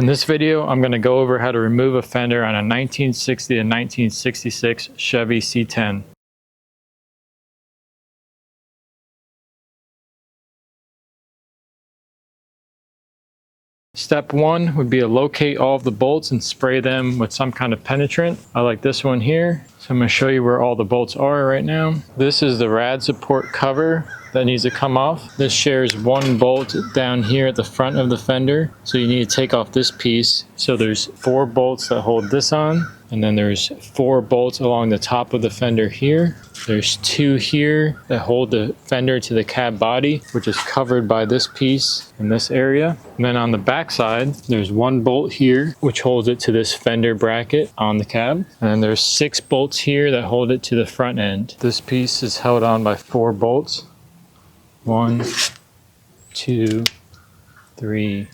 In this video, I'm going to go over how to remove a fender on a 1960 to 1966 Chevy C10. Step one would be to locate all of the bolts and spray them with some kind of penetrant. I like this one here. So I'm going to show you where all the bolts are right now. This is the rad support cover that needs to come off. This shares one bolt down here at the front of the fender. So you need to take off this piece. So there's 4 bolts that hold this on. And then there's 4 bolts along the top of the fender here. There's 2 here that hold the fender to the cab body, which is covered by this piece in this area. And then on the back side, there's 1 bolt here, which holds it to this fender bracket on the cab. And then there's 6 bolts here that hold it to the front end. This piece is held on by 4 bolts. 1, 2, 3,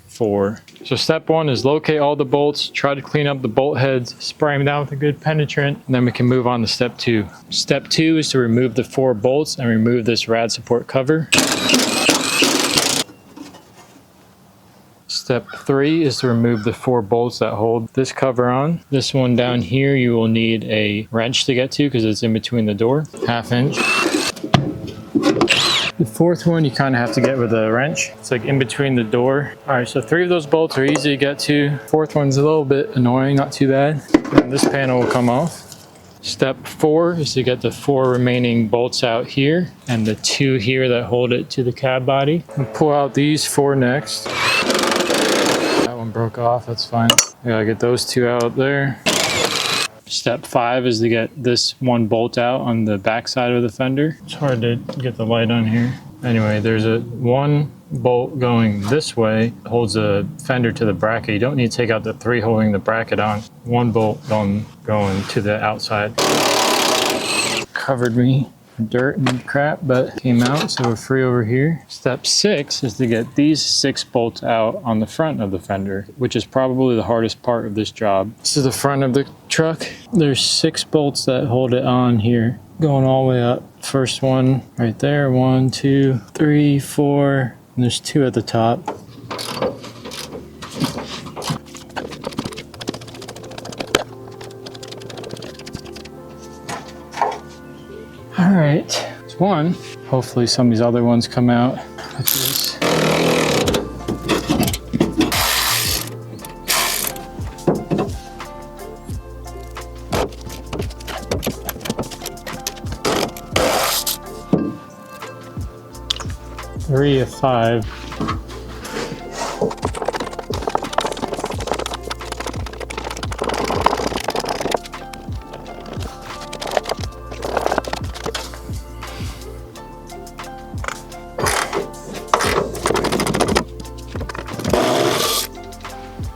4. So step one is locate all the bolts, try to clean up the bolt heads, spray them down with a good penetrant, and then we can move on to step 2. Step 2 is to remove the 4 bolts and remove this rad support cover. Step 3 is to remove the 4 bolts that hold this cover on. This one down here you will need a wrench to get to because it's in between the door, 1/2 inch. The 4th one you kind of have to get with a wrench. It's like in between the door. All right, so 3 of those bolts are easy to get to. 4th one's a little bit annoying, not too bad. And this panel will come off. Step 4 is to get the 4 remaining bolts out here and the 2 here that hold it to the cab body. I'll pull out these 4 next. That one broke off, that's fine. I gotta get those 2 out there. Step 5 is to get this 1 bolt out on the back side of the fender. It's hard to get the light on here. Anyway, there's a 1 bolt going this way, holds the fender to the bracket. You don't need to take out the 3 holding the bracket on. 1 bolt going to the outside. Covered me in dirt and crap, but came out, so we're free over here. Step 6 is to get these 6 bolts out on the front of the fender, which is probably the hardest part of this job. This is the front of the truck. There's 6 bolts that hold it on here, going all the way up. First one right there, 1, 2, 3, 4, and there's 2 at the top. All right, it's 1. Hopefully some of these other ones come out. Look at this. Three of 5.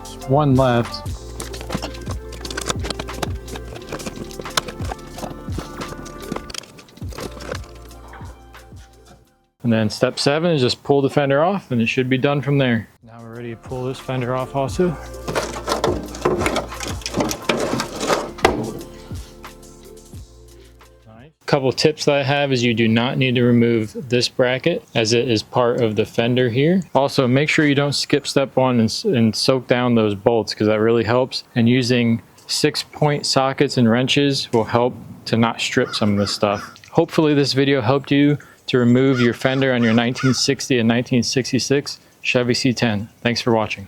There's 1 left. And then step 7 is just pull the fender off and it should be done from there. Now we're ready to pull this fender off also. Couple tips that I have is you do not need to remove this bracket as it is part of the fender here. Also, make sure you don't skip step 1 and soak down those bolts because that really helps. And using 6-point sockets and wrenches will help to not strip some of this stuff. Hopefully this video helped you to remove your fender on your 1960 and 1966 Chevy C10. Thanks for watching.